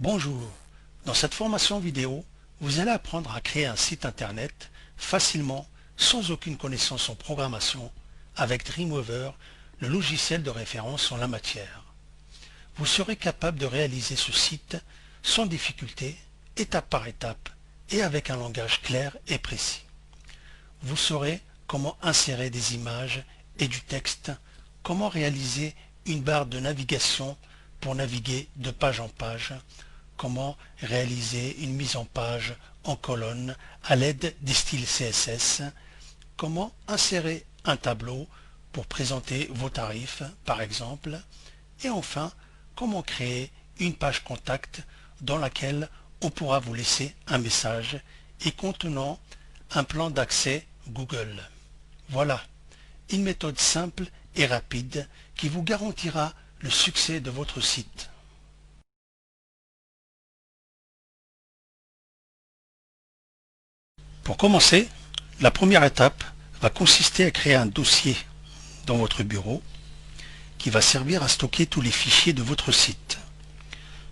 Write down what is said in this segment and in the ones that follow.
Bonjour, dans cette formation vidéo, vous allez apprendre à créer un site internet facilement, sans aucune connaissance en programmation, avec Dreamweaver, le logiciel de référence en la matière. Vous serez capable de réaliser ce site sans difficulté, étape par étape, et avec un langage clair et précis. Vous saurez comment insérer des images et du texte, comment réaliser une barre de navigation pour naviguer de page en page, comment réaliser une mise en page en colonne à l'aide des styles CSS, comment insérer un tableau pour présenter vos tarifs par exemple, et enfin comment créer une page contact dans laquelle on pourra vous laisser un message et contenant un plan d'accès Google. Voilà, une méthode simple et rapide qui vous garantira le succès de votre site. Pour commencer, la première étape va consister à créer un dossier dans votre bureau qui va servir à stocker tous les fichiers de votre site.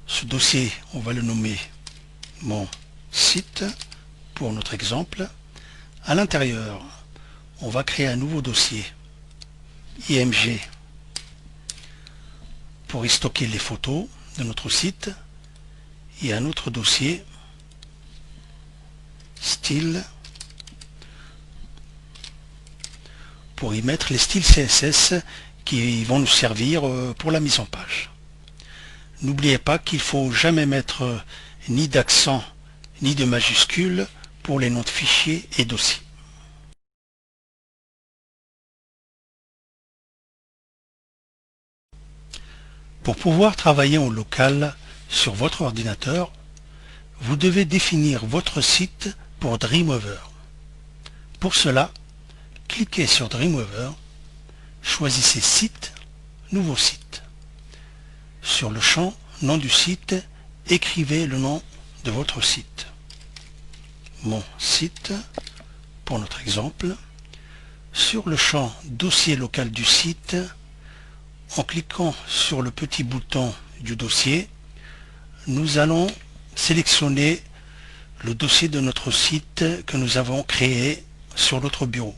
Ce dossier, on va le nommer mon site pour notre exemple. À l'intérieur, on va créer un nouveau dossier IMG pour y stocker les photos de notre site et un autre dossier style pour y mettre les styles CSS qui vont nous servir pour la mise en page. N'oubliez pas qu'il ne faut jamais mettre ni d'accent ni de majuscules pour les noms de fichiers et dossiers. Pour pouvoir travailler en local sur votre ordinateur, vous devez définir votre site pour Dreamweaver. Pour cela, cliquez sur Dreamweaver, choisissez Site, Nouveau site. Sur le champ Nom du site, écrivez le nom de votre site. Mon site, pour notre exemple. Sur le champ Dossier local du site, en cliquant sur le petit bouton du dossier, nous allons sélectionner le dossier de notre site que nous avons créé sur notre bureau.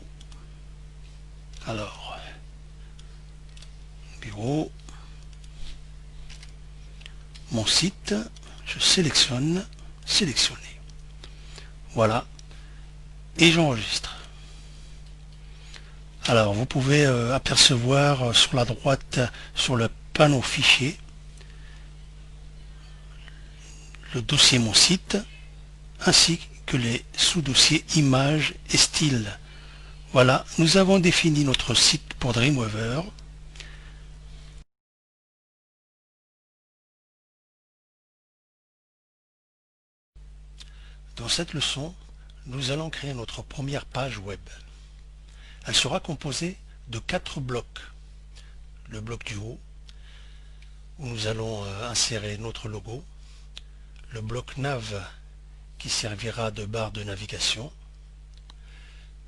Alors, bureau, mon site, je sélectionne, sélectionner. Voilà, et j'enregistre. Alors, vous pouvez apercevoir sur la droite, sur le panneau fichier, le dossier mon site, ainsi que les sous-dossiers images et styles. Voilà, nous avons défini notre site pour Dreamweaver. Dans cette leçon, nous allons créer notre première page web. Elle sera composée de 4 blocs. Le bloc du haut, où nous allons insérer notre logo. Le bloc nav, qui servira de barre de navigation.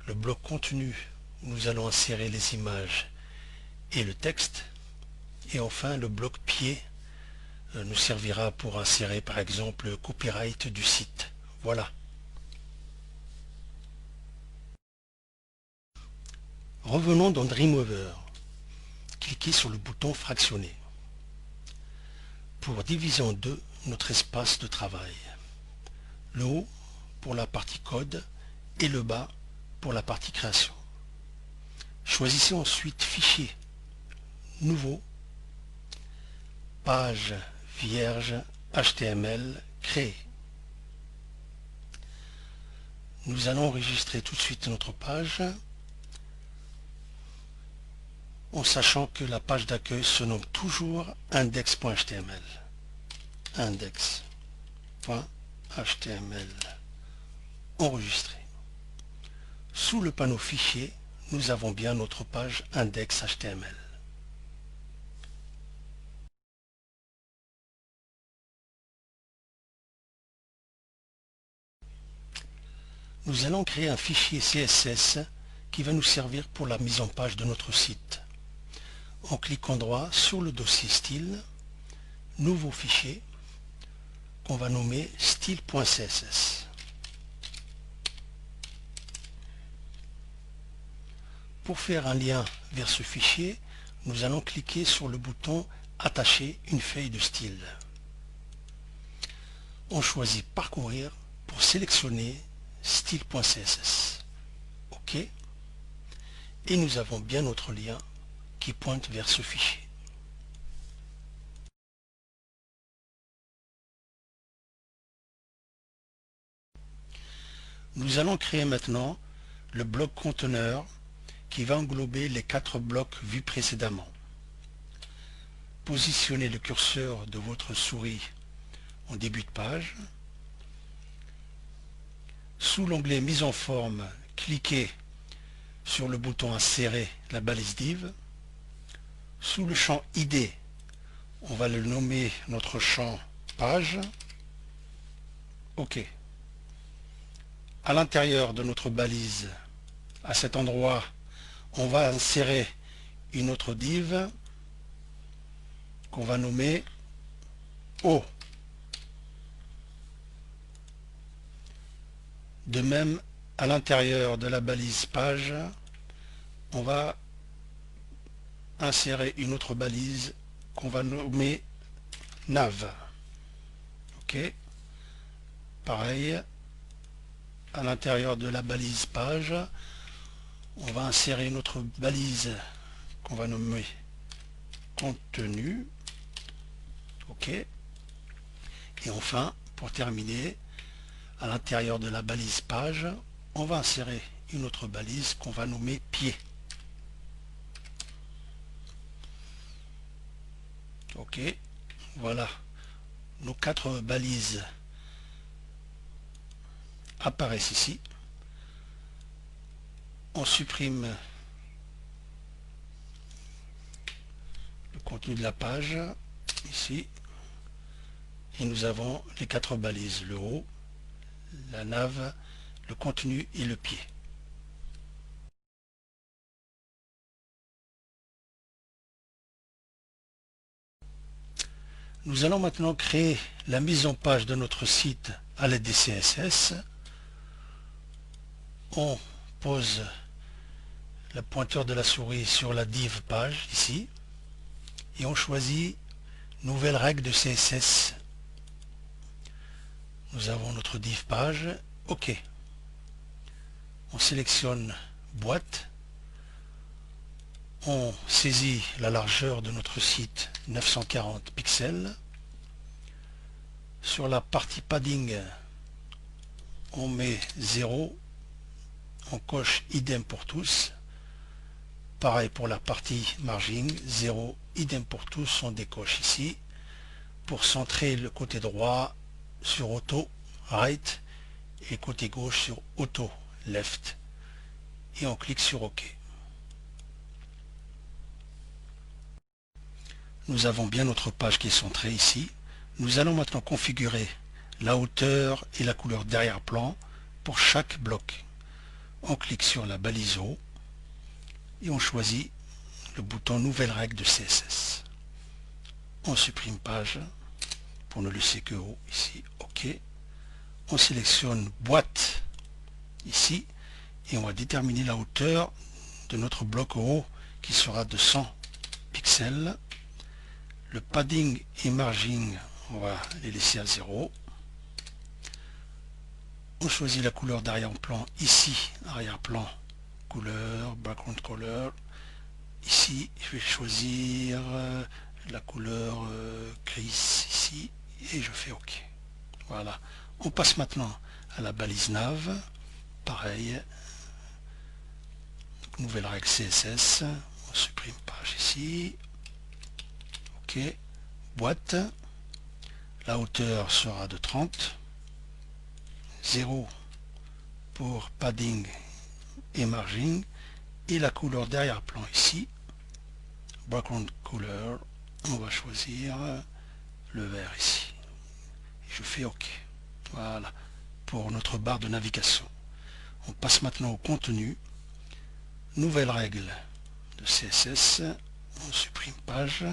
Le bloc contenu, où nous allons insérer les images et le texte. Et enfin, le bloc pied nous servira pour insérer par exemple le copyright du site. Voilà. Revenons dans Dreamweaver. Cliquez sur le bouton fractionner pour diviser en deux notre espace de travail. Le haut pour la partie code et le bas pour la partie création. Choisissez ensuite Fichier, Nouveau, Page vierge HTML créée. Nous allons enregistrer tout de suite notre page en sachant que la page d'accueil se nomme toujours index.html. Index.html. Enregistré. Sous le panneau Fichier, nous avons bien notre page index.html. Nous allons créer un fichier CSS qui va nous servir pour la mise en page de notre site. En cliquant droit sur le dossier style, nouveau fichier, qu'on va nommer style.css. Pour faire un lien vers ce fichier, nous allons cliquer sur le bouton Attacher une feuille de style. On choisit Parcourir pour sélectionner style.css. OK. Et nous avons bien notre lien qui pointe vers ce fichier. Nous allons créer maintenant le bloc conteneur qui va englober les 4 blocs vus précédemment. Positionnez le curseur de votre souris en début de page. Sous l'onglet Mise en forme, cliquez sur le bouton Insérer la balise div. Sous le champ ID, on va le nommer notre champ page. OK. À l'intérieur de notre balise, à cet endroit, on va insérer une autre div qu'on va nommer O. De même, à l'intérieur de la balise page, on va insérer une autre balise qu'on va nommer nav. OK. Pareil, à l'intérieur de la balise page, on va insérer une autre balise qu'on va nommer contenu. OK. Et enfin, pour terminer, à l'intérieur de la balise page, on va insérer une autre balise qu'on va nommer pied. OK. Voilà. Nos 4 balises apparaissent ici. On supprime le contenu de la page ici et nous avons les 4 balises, le haut, la nav, le contenu et le pied. Nous allons maintenant créer la mise en page de notre site à l'aide des CSS. On pose le pointeur de la souris sur la div page ici et on choisit nouvelle règle de CSS. Nous avons notre div page. OK. On sélectionne boîte. On saisit la largeur de notre site 940 pixels. Sur la partie padding, on met 0. On coche idem pour tous. Pareil pour la partie margin, 0, idem pour tous, on décoche ici. Pour centrer le côté droit sur auto, right, et côté gauche sur auto, left. Et on clique sur OK. Nous avons bien notre page qui est centrée ici. Nous allons maintenant configurer la hauteur et la couleur d'arrière-plan pour chaque bloc. On clique sur la balise haut et on choisit le bouton Nouvelle règle de CSS. On supprime page pour ne laisser que haut ici. OK. On sélectionne boîte ici et on va déterminer la hauteur de notre bloc haut qui sera de 100 pixels. Le padding et margin, on va les laisser à 0. On choisit la couleur d'arrière-plan ici, arrière-plan, couleur, background color. Ici, je vais choisir la couleur gris ici et je fais OK. Voilà. On passe maintenant à la balise nav. Pareil. Nouvelle règle CSS. On supprime page ici. OK. Boîte. La hauteur sera de 30. 0 pour padding et margin et la couleur d'arrière-plan ici, background color, on va choisir le vert ici et je fais OK. Voilà pour notre barre de navigation. On passe maintenant au contenu. Nouvelle règle de CSS, on supprime page.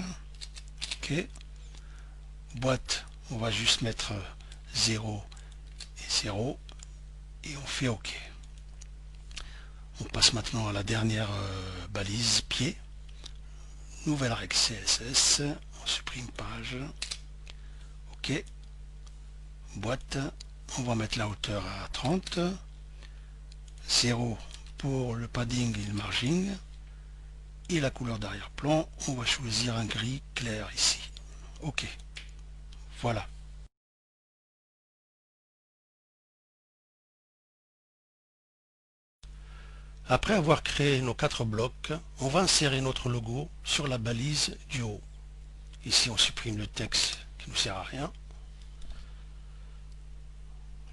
OK. Boîte, on va juste mettre 0 et 0 et on fait OK. On passe maintenant à la dernière balise pied. Nouvelle règle CSS, on supprime page. OK. Boîte, on va mettre la hauteur à 30. 0 pour le padding et le margin. Et la couleur d'arrière-plan, on va choisir un gris clair ici. OK. Voilà. Après avoir créé nos 4 blocs, on va insérer notre logo sur la balise du haut. Ici, on supprime le texte qui ne nous sert à rien.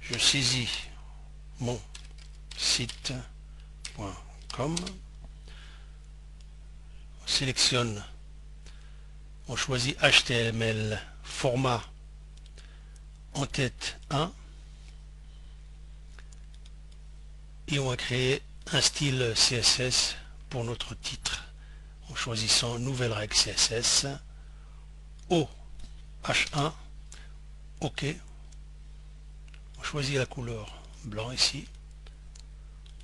Je saisis mon site.com. On sélectionne, on choisit HTML format en tête 1 et on va créer un style CSS pour notre titre en choisissant nouvelle règle CSS OH1. OK. On choisit la couleur blanc ici,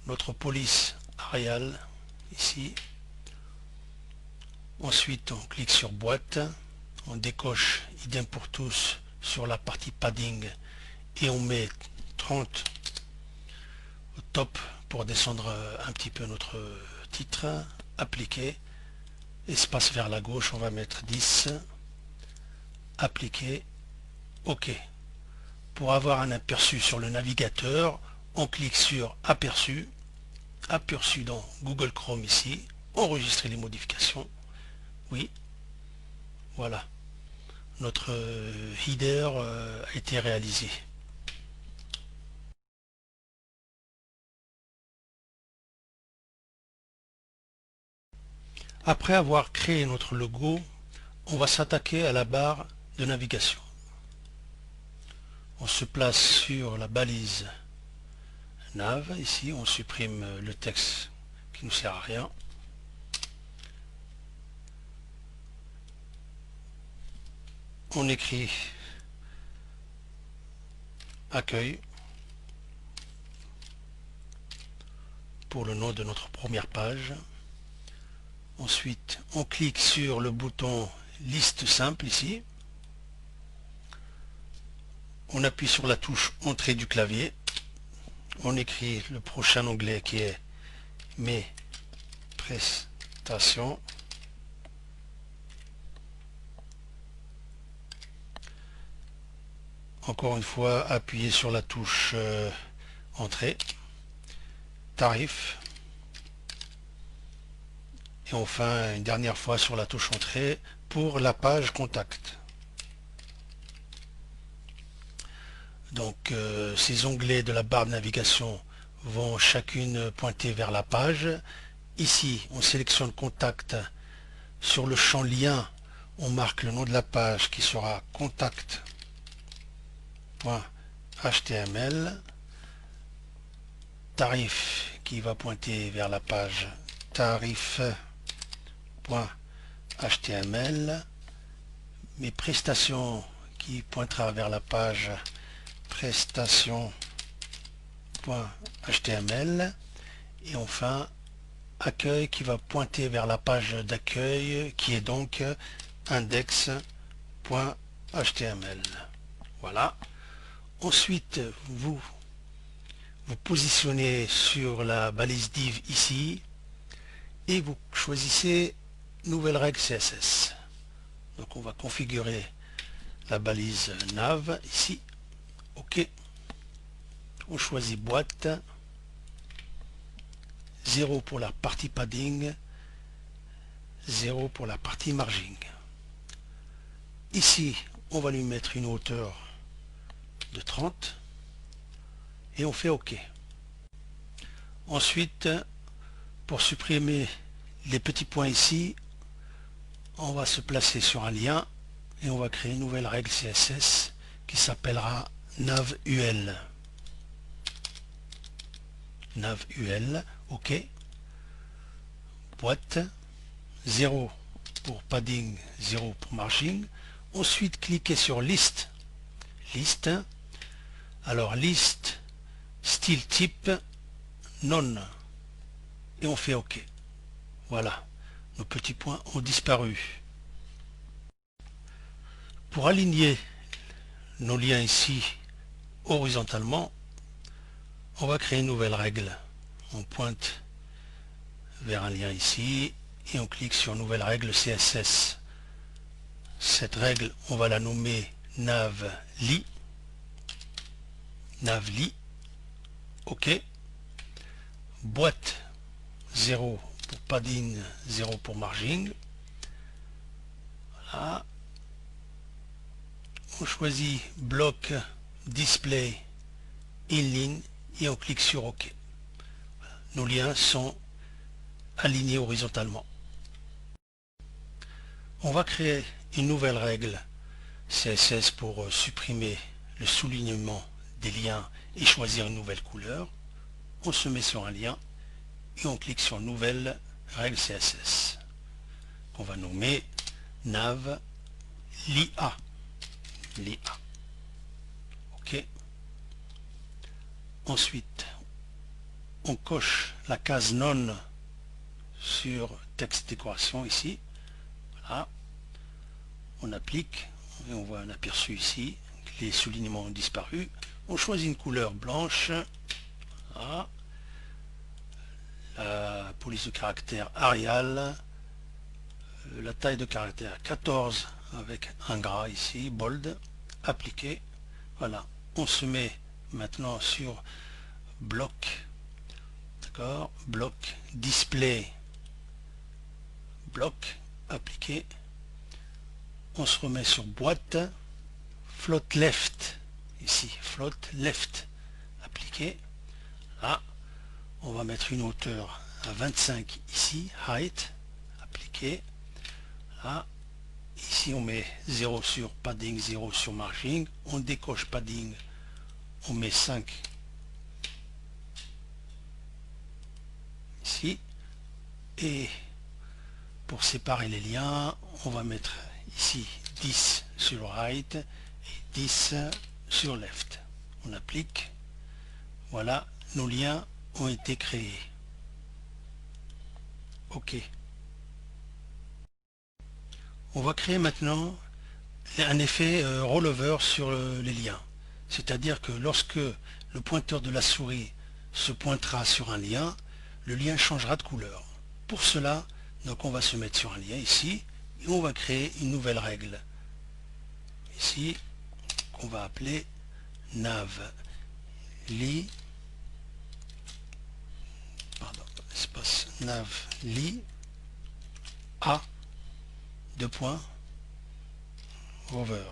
notre police Arial ici. Ensuite on clique sur boîte, on décoche idem pour tous sur la partie padding et on met 30 au top pour descendre un petit peu notre titre. Appliquer, espace vers la gauche, on va mettre 10, appliquer, OK. Pour avoir un aperçu sur le navigateur, on clique sur aperçu, aperçu dans Google Chrome ici, enregistrer les modifications, oui, voilà, notre header a été réalisé. Après avoir créé notre logo, on va s'attaquer à la barre de navigation. On se place sur la balise nav, ici on supprime le texte qui ne nous sert à rien. On écrit accueil pour le nom de notre première page. Ensuite, on clique sur le bouton liste simple ici. On appuie sur la touche entrée du clavier. On écrit le prochain onglet qui est mes prestations. Encore une fois, appuyez sur la touche entrée, tarif. Et enfin, une dernière fois sur la touche entrée pour la page contact. Donc ces onglets de la barre de navigation vont chacune pointer vers la page. Ici, on sélectionne contact. Sur le champ lien, on marque le nom de la page qui sera contact.html. Tarif qui va pointer vers la page tarif.html. Mes prestations qui pointera vers la page prestations.html. Et enfin accueil qui va pointer vers la page d'accueil qui est donc index.html. Voilà. Ensuite, vous positionnez sur la balise div ici et vous choisissez nouvelle règle CSS. Donc on va configurer la balise nav ici. OK. On choisit boîte. 0 pour la partie padding, 0 pour la partie margin. Ici, on va lui mettre une hauteur de 30 et on fait OK. Ensuite, pour supprimer les petits points ici, on va se placer sur un lien et on va créer une nouvelle règle CSS qui s'appellera navul. Navul, OK. Boîte, 0 pour padding, 0 pour margin. Ensuite, cliquez sur liste. Liste. Alors liste, style type, non. Et on fait OK. Voilà, nos petits points ont disparu. Pour aligner nos liens ici horizontalement, on va créer une nouvelle règle. On pointe vers un lien ici et on clique sur nouvelle règle CSS. Cette règle, on va la nommer navli. Navli. OK. Boîte 0 pour padding, 0 pour margin. Voilà. On choisit bloc display inline et on clique sur OK. Nos liens sont alignés horizontalement. On va créer une nouvelle règle CSS pour supprimer le soulignement des liens et choisir une nouvelle couleur. On se met sur un lien et on clique sur nouvelle règle CSS qu'on va nommer nav lia. OK. Ensuite, on coche la case non sur texte décoration ici. Voilà. On applique et on voit un aperçu ici. Les soulignements ont disparu. On choisit une couleur blanche. Voilà. La police de caractère Arial. La taille de caractère 14 avec un gras ici, bold. Appliqué. Voilà. On se met maintenant sur bloc. D'accord. Bloc display. Bloc. Appliqué. On se remet sur boîte, float left, ici, float left, appliqué. Là, on va mettre une hauteur à 25 ici, height, appliqué. Là, ici on met 0 sur padding, 0 sur margin, on décoche padding, on met 5 ici. Et pour séparer les liens, on va mettre ici 10 sur right et 10 sur left. On applique. Voilà, nos liens ont été créés. OK. On va créer maintenant un effet rollover sur les liens. C'est-à-dire que lorsque le pointeur de la souris se pointera sur un lien, le lien changera de couleur. Pour cela, donc on va se mettre sur un lien ici et on va créer une nouvelle règle. Ici, qu'on va appeler navli, espace navli a deux points hover.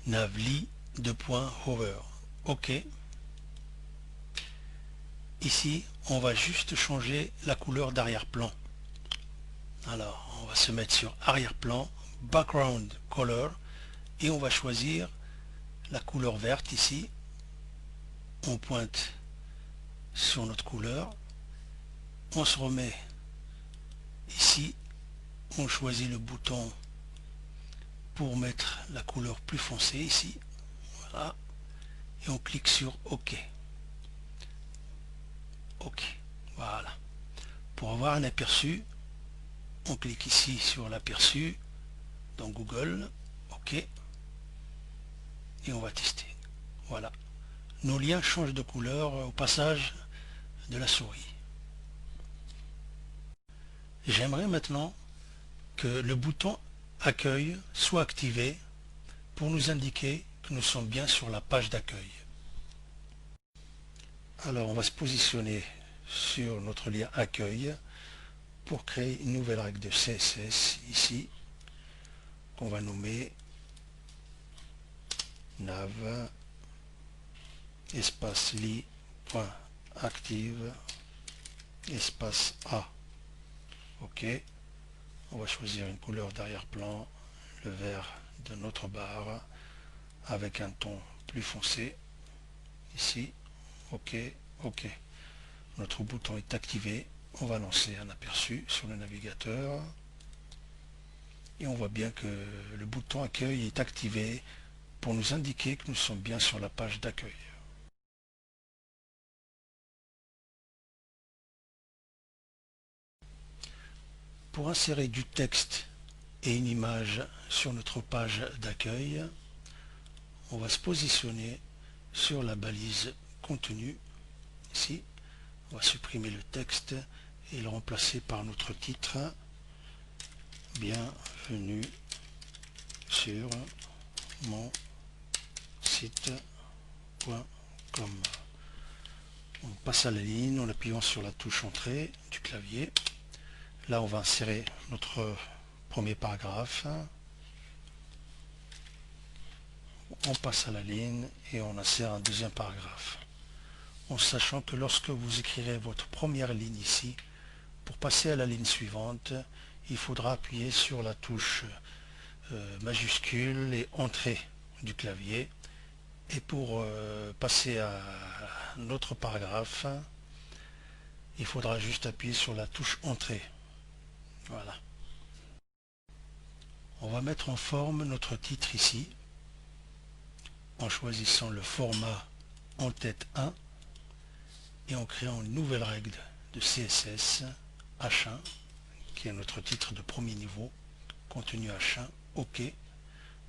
Navli deux points hover. OK. Ici, on va juste changer la couleur d'arrière-plan. Alors, on va se mettre sur arrière-plan, background color, et on va choisir la couleur verte ici. On pointe sur notre couleur. On se remet ici. On choisit le bouton pour mettre la couleur plus foncée ici. Voilà. Et on clique sur OK. OK. Voilà. Pour avoir un aperçu, on clique ici sur l'aperçu dans Google. OK. Et on va tester. Voilà. Nos liens changent de couleur au passage de la souris. J'aimerais maintenant que le bouton accueil soit activé pour nous indiquer que nous sommes bien sur la page d'accueil. Alors on va se positionner sur notre lien accueil pour créer une nouvelle règle de CSS ici qu'on va nommer nav espace li.active espace A. OK. On va choisir une couleur d'arrière-plan, le vert de notre barre avec un ton plus foncé ici. OK. OK. Notre bouton est activé. On va lancer un aperçu sur le navigateur et on voit bien que le bouton accueil est activé pour nous indiquer que nous sommes bien sur la page d'accueil. Pour insérer du texte et une image sur notre page d'accueil, on va se positionner sur la balise contenu. Ici, on va supprimer le texte et le remplacer par notre titre. Bienvenue sur mon site.com. On passe à la ligne en appuyant sur la touche entrée du clavier. Là, on va insérer notre premier paragraphe. On passe à la ligne et on insère un deuxième paragraphe. En sachant que lorsque vous écrirez votre première ligne ici, pour passer à la ligne suivante, il faudra appuyer sur la touche majuscule et entrée du clavier. Et pour passer à notre paragraphe, il faudra juste appuyer sur la touche entrée. Voilà. On va mettre en forme notre titre ici, en choisissant le format en tête 1 et en créant une nouvelle règle de CSS H1, qui est notre titre de premier niveau, contenu H1, OK,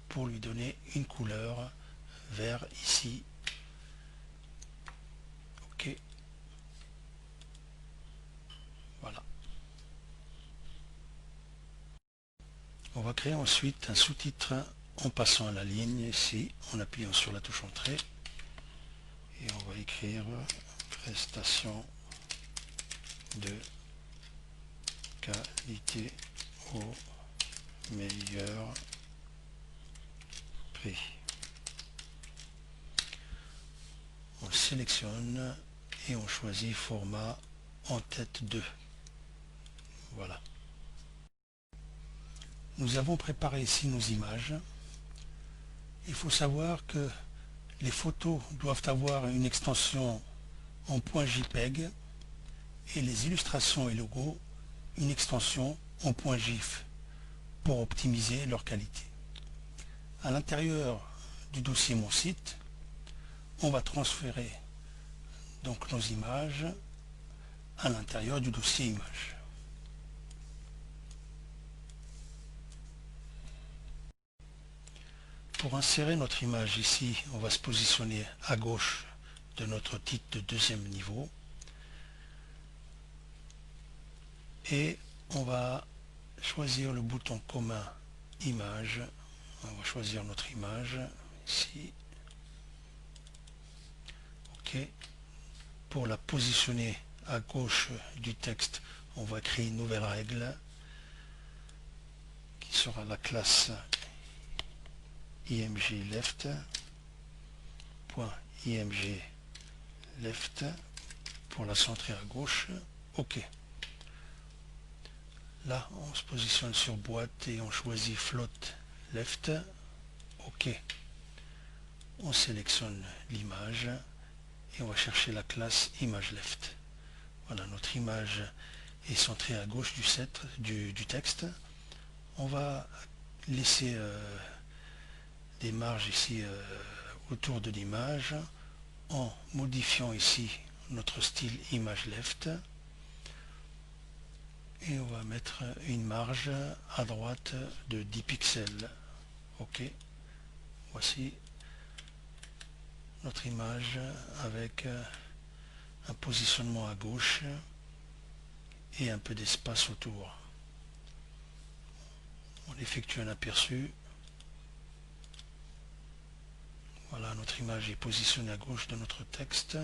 pour lui donner une couleur vert ici. OK. Voilà. On va créer ensuite un sous-titre en passant à la ligne ici, en appuyant sur la touche entrée. Et on va écrire prestation de qualité au meilleur prix. On sélectionne et on choisit format en tête 2. Voilà. Nous avons préparé ici nos images. Il faut savoir que les photos doivent avoir une extension en .jpeg et les illustrations et logos une extension en .gif pour optimiser leur qualité. À l'intérieur du dossier Mon site, on va transférer donc nos images à l'intérieur du dossier Images. Pour insérer notre image ici, on va se positionner à gauche de notre titre de deuxième niveau et on va choisir le bouton commun Image. On va choisir notre image ici. OK. Pour la positionner à gauche du texte, on va créer une nouvelle règle qui sera la classe img left .img left pour la centrer à gauche. OK. Là, on se positionne sur boîte et on choisit float left. OK. On sélectionne l'image et on va chercher la classe image left. Voilà, notre image est centrée à gauche du texte. On va laisser des marges ici autour de l'image en modifiant ici notre style image left et on va mettre une marge à droite de 10 pixels. OK. Voici notre image avec un positionnement à gauche et un peu d'espace autour. On effectue un aperçu. Voilà, notre image est positionnée à gauche de notre texte.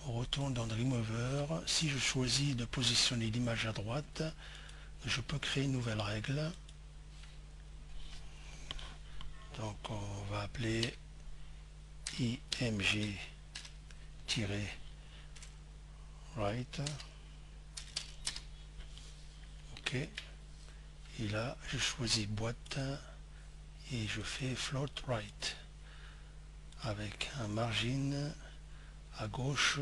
On retourne dans Dreamweaver. Si je choisis de positionner l'image à droite, je peux créer une nouvelle règle. Donc on va appeler img-right. OK. Et là, je choisis boîte et je fais float right avec un margin à gauche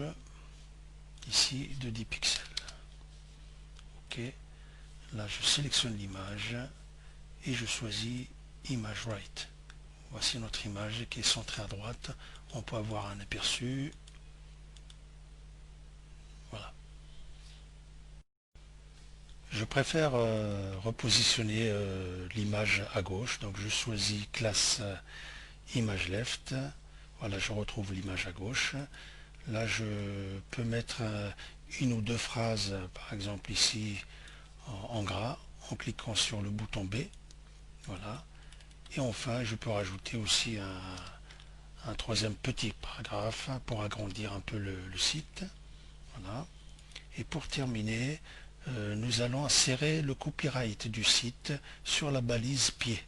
ici de 10 pixels. OK. Là, je sélectionne l'image et je choisis image right. Voici notre image qui est centrée à droite. On peut avoir un aperçu. Voilà. Je préfère repositionner l'image à gauche. Donc je choisis classe image left. Voilà, je retrouve l'image à gauche. Là, je peux mettre une ou deux phrases, par exemple ici en gras, en cliquant sur le bouton B. Voilà. Et enfin, je peux rajouter aussi un troisième petit paragraphe pour agrandir un peu le site. Voilà. Et pour terminer, nous allons insérer le copyright du site sur la balise pied.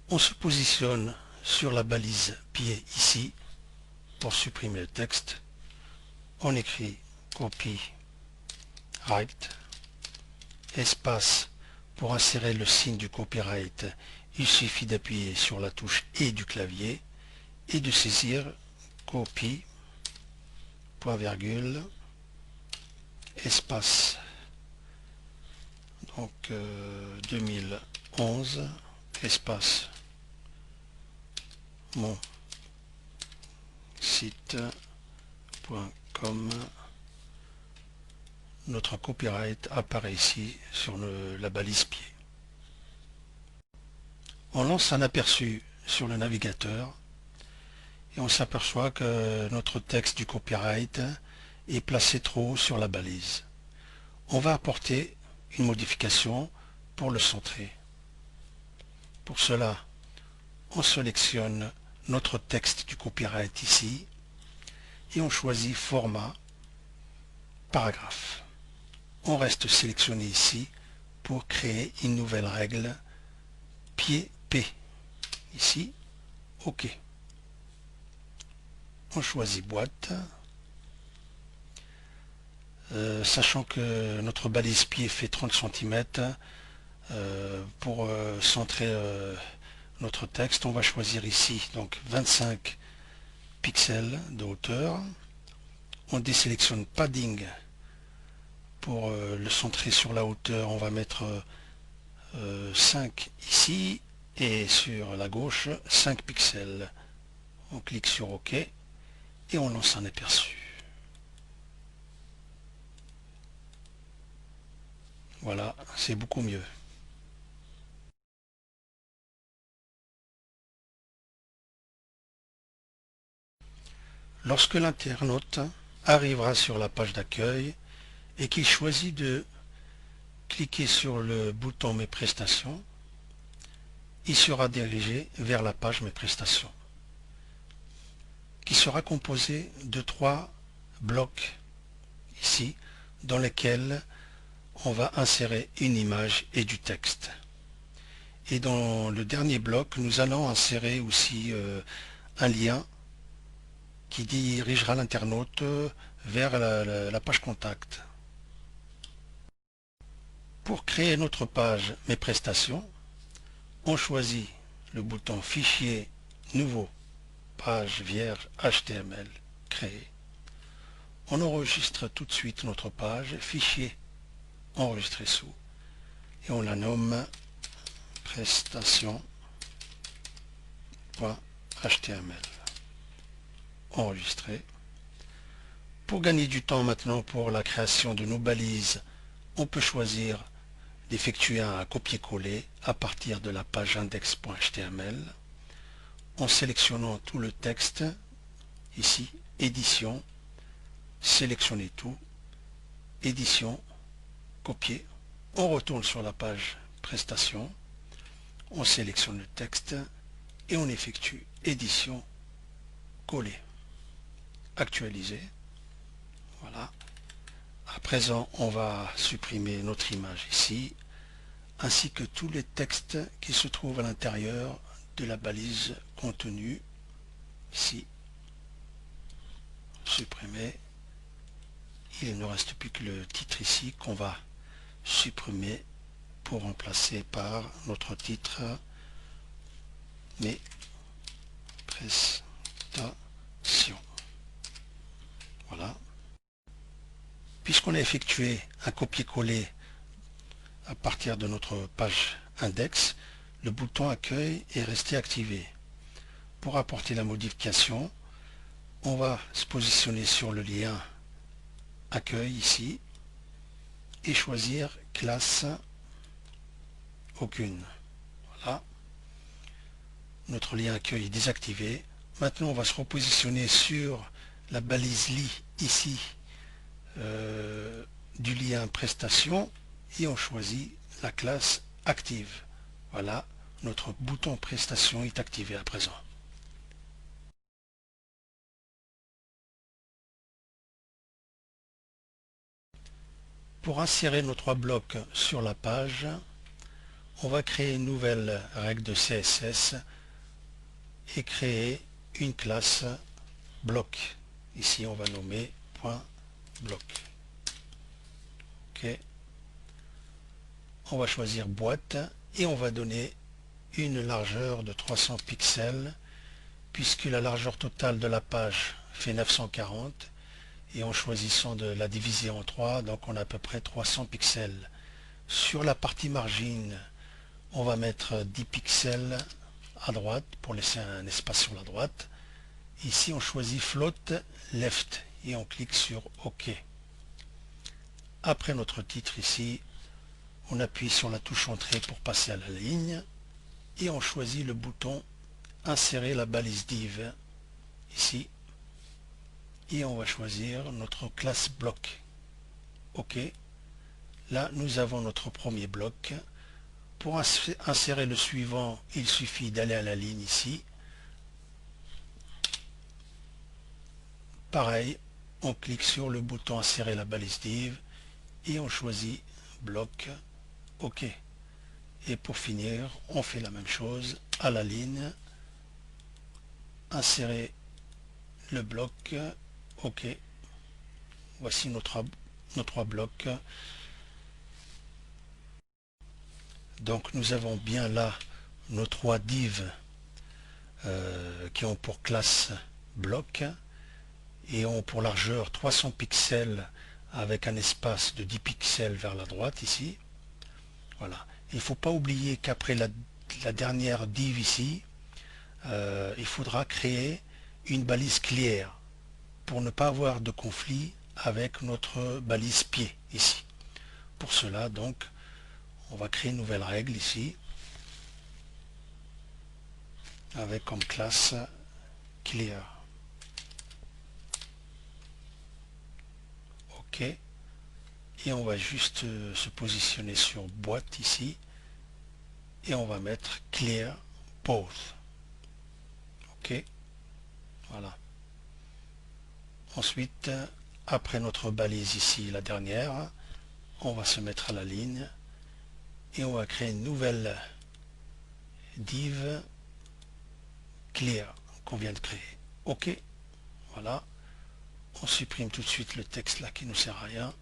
On se positionne sur la balise pied ici pour supprimer le texte. On écrit copyright, espace pour insérer le signe du copyright. Il suffit d'appuyer sur la touche E du clavier et de saisir copy, point virgule, espace. Donc 2011, espace, mon site.com. Notre copyright apparaît ici sur la balise pied. On lance un aperçu sur le navigateur et on s'aperçoit que notre texte du copyright est placé trop haut sur la balise. On va apporter une modification pour le centrer. Pour cela, on sélectionne notre texte du copyright ici et on choisit format paragraphe. On reste sélectionné ici pour créer une nouvelle règle pied P. Ici, OK. On choisit boîte. Sachant que notre balise pied fait 30 cm, pour centrer notre texte, on va choisir ici donc 25 pixels de hauteur. On désélectionne padding pour le centrer sur la hauteur. On va mettre 5 ici et sur la gauche 5 pixels. On clique sur OK et on lance un aperçu. Voilà, c'est beaucoup mieux. Lorsque l'internaute arrivera sur la page d'accueil et qu'il choisit de cliquer sur le bouton Mes prestations, il sera dirigé vers la page Mes prestations, qui sera composée de 3 blocs ici, dans lesquels on va insérer une image et du texte. Et dans le dernier bloc, nous allons insérer aussi un lien qui dirigera l'internaute vers la page contact. Pour créer notre page Mes prestations, on choisit le bouton Fichier, Nouveau, Page vierge HTML, Créer. On enregistre tout de suite notre page, Fichier, Enregistrer sous, et on la nomme Prestation.html. Enregistrer. Pour gagner du temps maintenant pour la création de nos balises, on peut choisir d'effectuer un copier-coller à partir de la page index.html en sélectionnant tout le texte, ici, édition, sélectionner tout, édition, copier. On retourne sur la page prestation, on sélectionne le texte et on effectue édition, coller, actualiser. Voilà. À présent, on va supprimer notre image ici, ainsi que tous les textes qui se trouvent à l'intérieur de la balise contenu, ici, supprimer. Il ne reste plus que le titre ici qu'on va supprimer pour remplacer par notre titre Mes prestations. Voilà. Puisqu'on a effectué un copier-coller à partir de notre page index, le bouton accueil est resté activé. Pour apporter la modification, on va se positionner sur le lien accueil ici et choisir classe aucune. Voilà. Notre lien accueil est désactivé. Maintenant, on va se repositionner sur la balise lit ici du lien prestation et on choisit la classe active. Voilà, notre bouton prestation est activé à présent. Pour insérer nos trois blocs sur la page, on va créer une nouvelle règle de CSS et créer une classe bloc. Ici, on va nommer .bloc. OK. On va choisir boîte et on va donner une largeur de 300 pixels puisque la largeur totale de la page fait 940 et en choisissant de la diviser en 3, donc on a à peu près 300 pixels. Sur la partie margine, on va mettre 10 pixels à droite pour laisser un espace sur la droite. Ici on choisit float left et on clique sur OK. Après notre titre ici, on appuie sur la touche entrée pour passer à la ligne et on choisit le bouton insérer la balise div ici et on va choisir notre classe bloc. OK. Là nous avons notre premier bloc. Pour insérer le suivant, il suffit d'aller à la ligne ici. Pareil, on clique sur le bouton insérer la balise div et on choisit bloc. OK. Et pour finir, on fait la même chose à la ligne. Insérer le bloc. OK. Voici nos trois blocs. Donc nous avons bien là nos trois divs qui ont pour classe bloc et ont pour largeur 300 pixels avec un espace de 10 pixels vers la droite ici. Voilà. Il ne faut pas oublier qu'après la dernière div ici, il faudra créer une balise clear pour ne pas avoir de conflit avec notre balise pied ici. Pour cela, donc, on va créer une nouvelle règle ici avec comme classe clear. OK. Et on va juste se positionner sur boîte ici et on va mettre clear both. OK. Voilà. Ensuite, après notre balise ici, la dernière, on va se mettre à la ligne et on va créer une nouvelle div clear qu'on vient de créer. OK. Voilà. On supprime tout de suite le texte là qui ne nous sert à rien.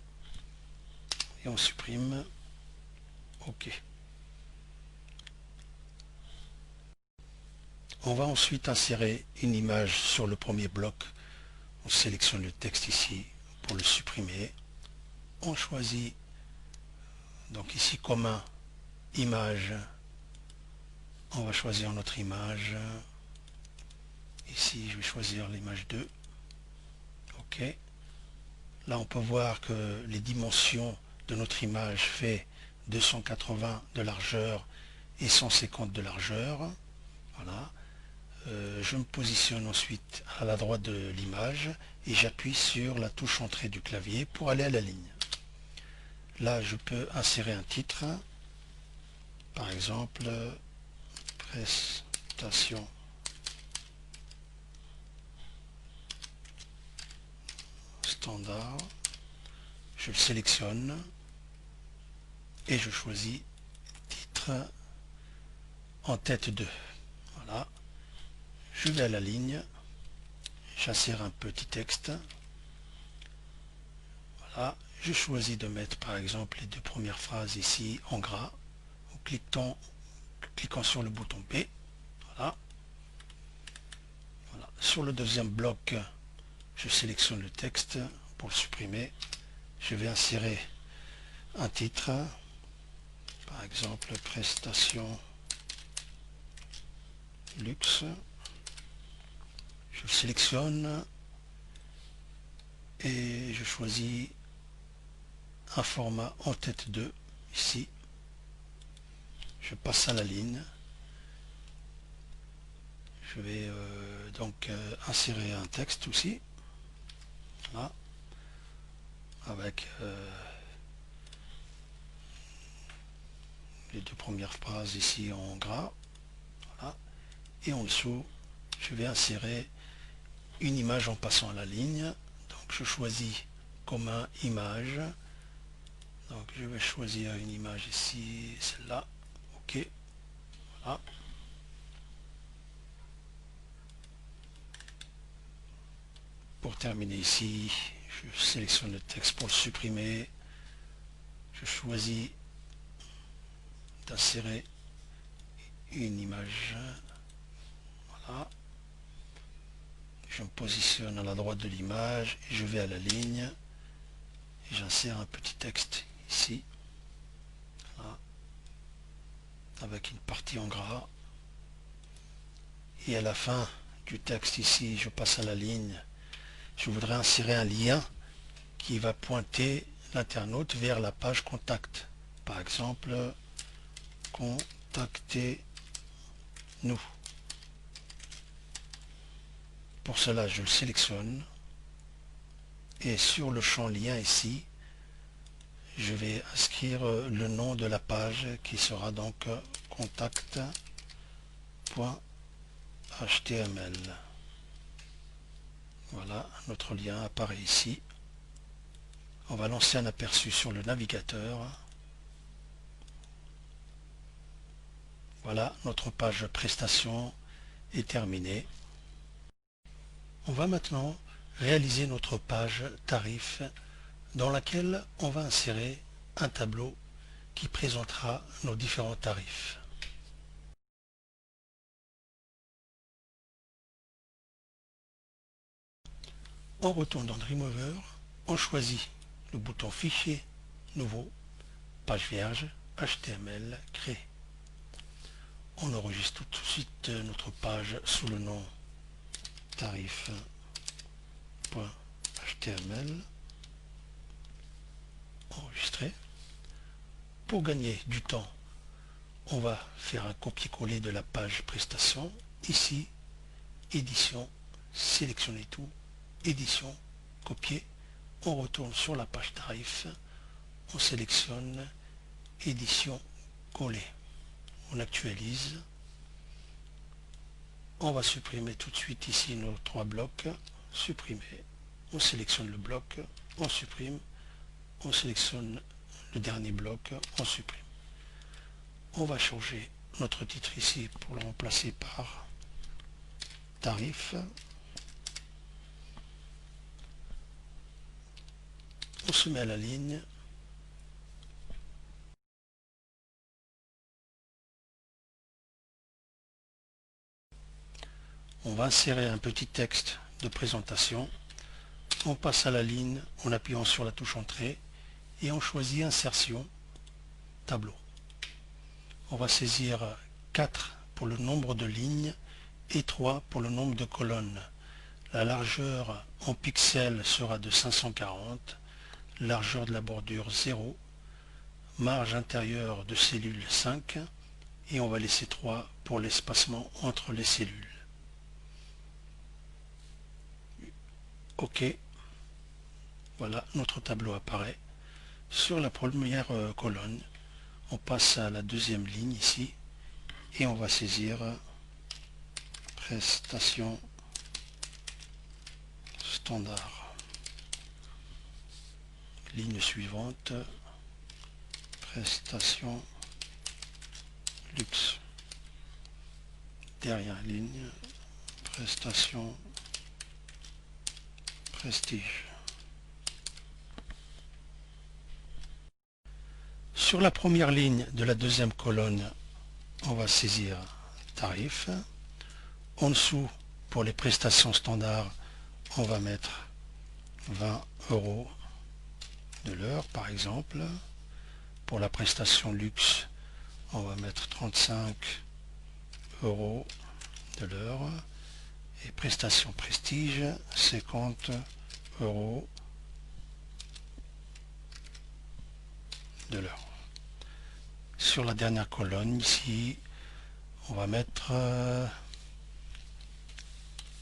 Et on supprime. OK. On va ensuite insérer une image sur le premier bloc. On sélectionne le texte ici pour le supprimer. On choisit donc ici commun, image. On va choisir notre image. Ici, je vais choisir l'image 2. OK. Là, on peut voir que les dimensions de notre image fait 280 de largeur et 150 de largeur. Voilà. Je me positionne ensuite à la droite de l'image et j'appuie sur la touche entrée du clavier pour aller à la ligne. Là, je peux insérer un titre, par exemple, prestation standard. Je le sélectionne et je choisis titre en tête 2. Voilà. Je vais à la ligne, j'insère un petit texte. Voilà. Je choisis de mettre par exemple les deux premières phrases ici en gras en cliquant sur le bouton B. Voilà. Voilà. Sur le deuxième bloc, je sélectionne le texte pour le supprimer. Je vais insérer un titre. par exemple prestation luxe, je sélectionne et je choisis un format en tête 2 ici, je passe à la ligne, je vais donc insérer un texte aussi, voilà, avec les deux premières phrases ici en gras, voilà. Et en dessous je vais insérer une image en passant à la ligne, donc je choisis commun image, donc je vais choisir une image ici, celle-là, ok, voilà. Pour terminer ici, je sélectionne le texte pour le supprimer, je choisis d'insérer une image, voilà, je me positionne à la droite de l'image, je vais à la ligne, et j'insère un petit texte ici, voilà, avec une partie en gras, et à la fin du texte ici, je passe à la ligne, je voudrais insérer un lien qui va pointer l'internaute vers la page contact, par exemple contactez-nous. Pour cela je le sélectionne et sur le champ lien ici je vais inscrire le nom de la page qui sera donc contact.html. Voilà, notre lien apparaît ici. On va lancer un aperçu sur le navigateur. Voilà, notre page prestation est terminée. On va maintenant réaliser notre page tarif dans laquelle on va insérer un tableau qui présentera nos différents tarifs. On retourne dans Dreamweaver, on choisit le bouton Fichier, Nouveau, Page vierge, HTML, Créer. On enregistre tout de suite notre page sous le nom tarif.html. Enregistrer. Pour gagner du temps, on va faire un copier-coller de la page prestation. Ici, édition, sélectionner tout, édition, copier. On retourne sur la page tarif, on sélectionne édition, coller. On actualise. On va supprimer tout de suite ici nos trois blocs. Supprimer. On sélectionne le bloc, on supprime. On sélectionne le dernier bloc, on supprime. On va changer notre titre ici pour le remplacer par tarif. On se met à la ligne. On va insérer un petit texte de présentation. On passe à la ligne en appuyant sur la touche entrée et on choisit insertion, tableau. On va saisir 4 pour le nombre de lignes et 3 pour le nombre de colonnes. La largeur en pixels sera de 540, largeur de la bordure 0, marge intérieure de cellule 5 et on va laisser 3 pour l'espacement entre les cellules. OK. Voilà, notre tableau apparaît. Sur la première colonne, on passe à la deuxième ligne ici et on va saisir prestation standard. Ligne suivante, prestation luxe. Dernière ligne, prestation prestige. Sur la première ligne de la deuxième colonne, on va saisir tarif. En dessous, pour les prestations standards, on va mettre 20 € de l'heure par exemple. Pour la prestation luxe, On va mettre 35 € de l'heure. Et prestation prestige, 50 € de l'heure. Sur la dernière colonne ici, on va mettre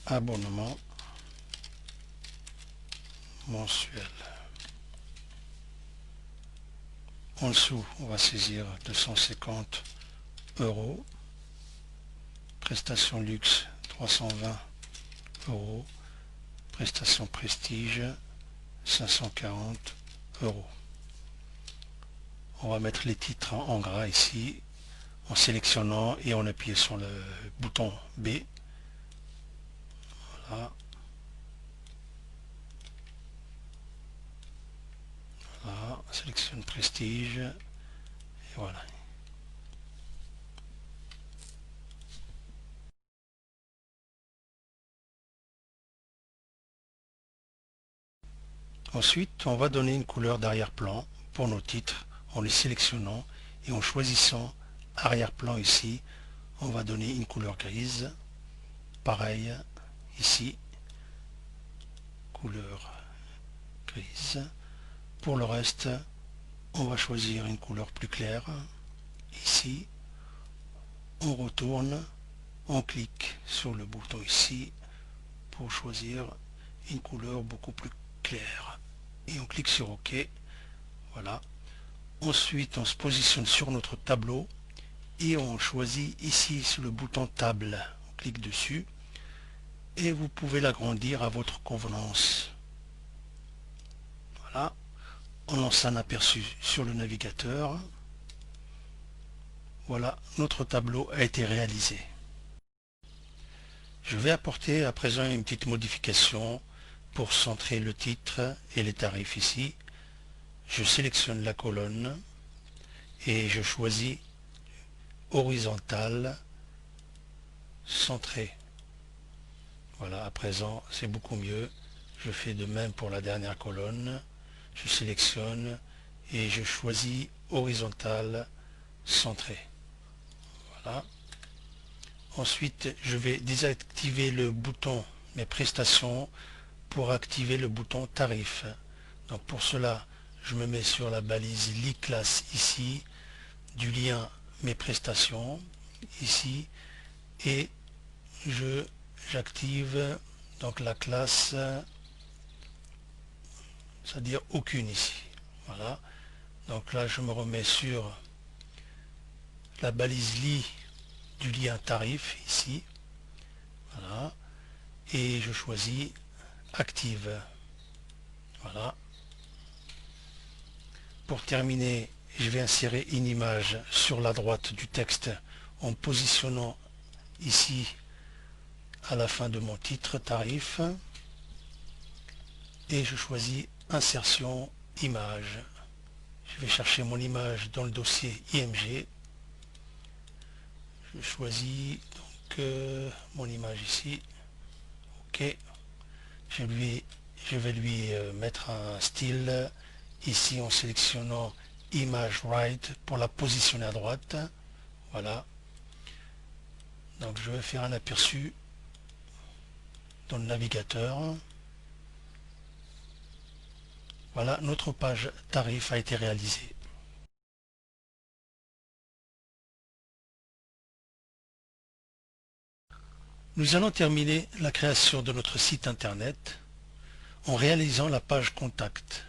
abonnement mensuel. En dessous, on va saisir 250 €. Prestation luxe, 320 €. Prestation prestige, 540 €. On va mettre les titres en gras ici, en sélectionnant et en appuyant sur le bouton B. Voilà. Voilà. Sélectionne prestige. Et voilà. Ensuite, on va donner une couleur d'arrière-plan pour nos titres en les sélectionnant et en choisissant arrière-plan ici. On va donner une couleur grise. Pareil ici, couleur grise. Pour le reste, on va choisir une couleur plus claire. Ici, on retourne, on clique sur le bouton ici pour choisir une couleur beaucoup plus claire. Et on clique sur OK. Voilà. Ensuite, on se positionne sur notre tableau et on choisit ici sur le bouton table. On clique dessus et vous pouvez l'agrandir à votre convenance. Voilà. On lance un aperçu sur le navigateur. Voilà, notre tableau a été réalisé. Je vais apporter à présent une petite modification pour centrer le titre et les tarifs ici. Je sélectionne la colonne et je choisis horizontal centré. Voilà, à présent c'est beaucoup mieux. Je fais de même pour la dernière colonne. Je sélectionne et je choisis horizontal centré. Voilà. Ensuite, je vais désactiver le bouton mes prestations pour activer le bouton tarif. Donc pour cela, je me mets sur la balise Li-classe ici, du lien mes prestations ici, et j'active donc la classe, c'est-à-dire aucune ici. Voilà. Donc là, je me remets sur la balise Li du lien tarif ici. Voilà. Et je choisis active. Voilà. Pour terminer, je vais insérer une image sur la droite du texte en positionnant ici à la fin de mon titre tarif et je choisis insertion image. Je vais chercher mon image dans le dossier IMG. Je choisis donc mon image ici. OK. Je vais lui mettre un style ici en sélectionnant image right pour la positionner à droite. Voilà. Donc je vais faire un aperçu dans le navigateur. Voilà, notre page tarif a été réalisée. Nous allons terminer la création de notre site internet en réalisant la page contact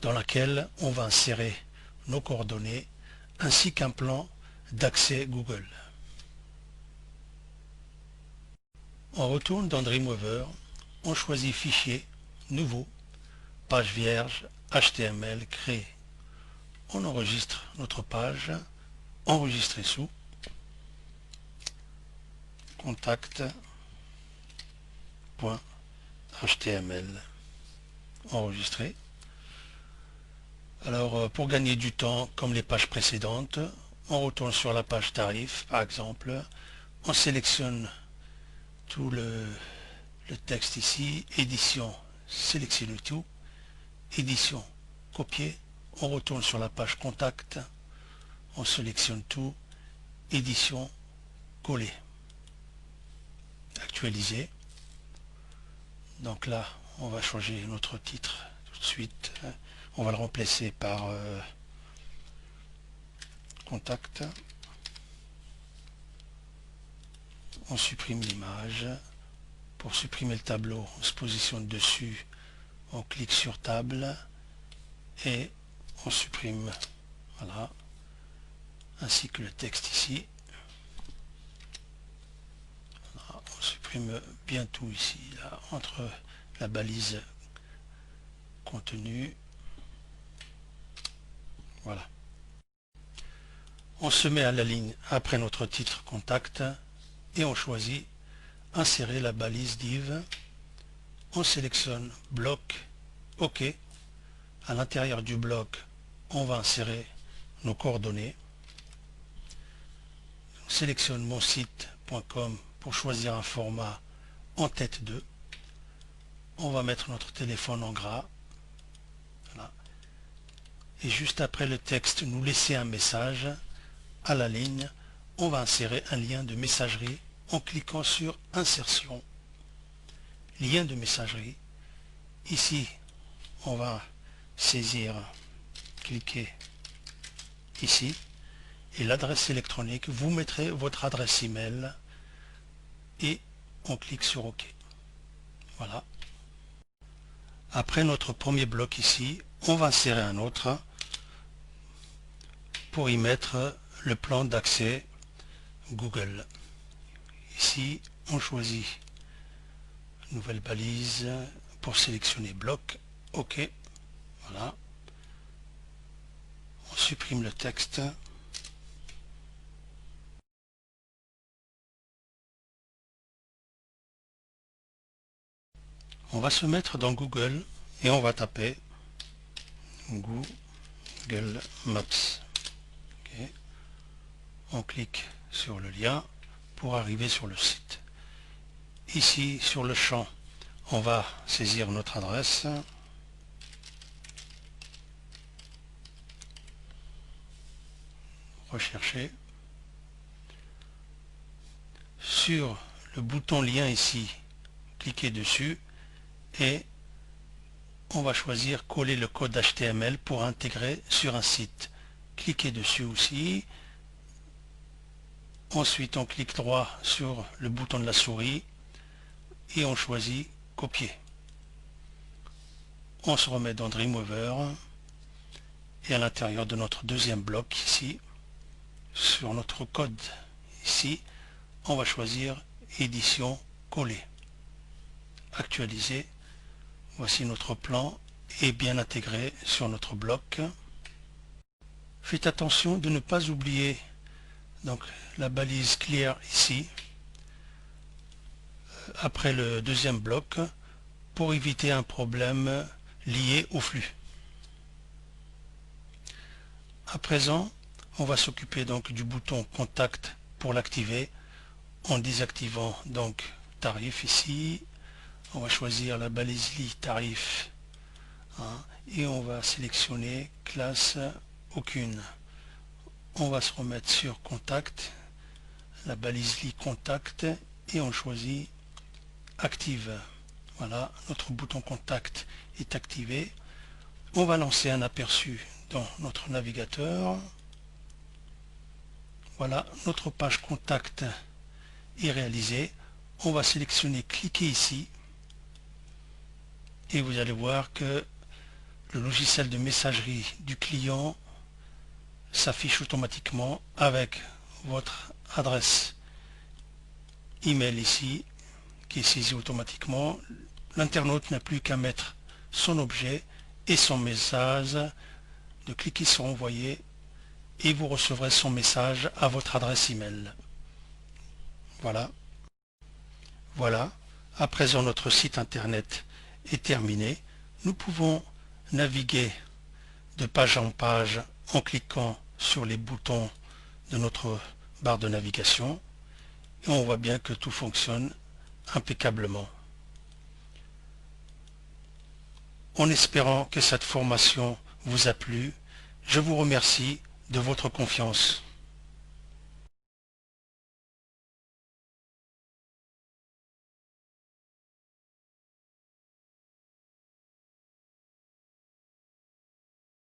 dans laquelle on va insérer nos coordonnées ainsi qu'un plan d'accès Google. On retourne dans Dreamweaver, on choisit Fichier, Nouveau, Page vierge, HTML créé. On enregistre notre page, enregistrer sous, contact.html, enregistrer. Alors pour gagner du temps, comme les pages précédentes, on retourne sur la page tarif, par exemple, on sélectionne tout le texte ici, édition, sélectionne tout, édition, copier, on retourne sur la page contact, on sélectionne tout, édition, coller, actualiser. Donc là, on va changer notre titre tout de suite. On va le remplacer par contact. On supprime l'image. Pour supprimer le tableau, on se positionne dessus, on clique sur table et on supprime, voilà, ainsi que le texte ici. Voilà, on supprime bien tout ici, là, entre la balise contenu. Voilà. On se met à la ligne après notre titre contact et on choisit insérer la balise div. On sélectionne bloc, OK. À l'intérieur du bloc, on va insérer nos coordonnées. On sélectionne mon site.com pour choisir un format en tête 2. On va mettre notre téléphone en gras. Voilà. Et juste après le texte, nous laisser un message. À la ligne, on va insérer un lien de messagerie en cliquant sur Insertion. Lien de messagerie. Ici, on va saisir, cliquer ici. Et l'adresse électronique, vous mettrez votre adresse email et on clique sur OK. Voilà. Après notre premier bloc ici, on va insérer un autre pour y mettre le plan d'accès Google. Ici, on choisit nouvelle balise pour sélectionner bloc. OK. Voilà. On supprime le texte. On va se mettre dans Google et on va taper Google Maps. Okay. On clique sur le lien pour arriver sur le site. Ici, sur le champ, on va saisir notre adresse. Rechercher. Sur le bouton lien ici, cliquez dessus et on va choisir coller le code HTML pour intégrer sur un site. Cliquez dessus aussi. Ensuite, on clique droit sur le bouton de la souris et on choisit copier. On se remet dans Dreamweaver et à l'intérieur de notre deuxième bloc ici, sur notre code ici, on va choisir édition coller. Actualiser. Voici notre plan est bien intégré sur notre bloc. Faites attention de ne pas oublier donc la balise clear ici après le deuxième bloc pour éviter un problème lié au flux. À présent, on va s'occuper donc du bouton contact pour l'activer en désactivant donc tarif ici. On va choisir la balise li tarif et on va sélectionner classe aucune. On va se remettre sur contact, la balise li contact et on choisit active. Voilà, notre bouton contact est activé. On va lancer un aperçu dans notre navigateur. Voilà, notre page contact est réalisée. On va sélectionner cliquer ici et vous allez voir que le logiciel de messagerie du client s'affiche automatiquement avec votre adresse email ici qui est saisie automatiquement. L'internaute n'a plus qu'à mettre son objet et son message, de cliquer sur envoyer et vous recevrez son message à votre adresse email. Voilà. Voilà. À présent, notre site internet est terminé. Nous pouvons naviguer de page en page en cliquant sur les boutons de notre barre de navigation et on voit bien que tout fonctionne impeccablement. En espérant que cette formation vous a plu, je vous remercie de votre confiance.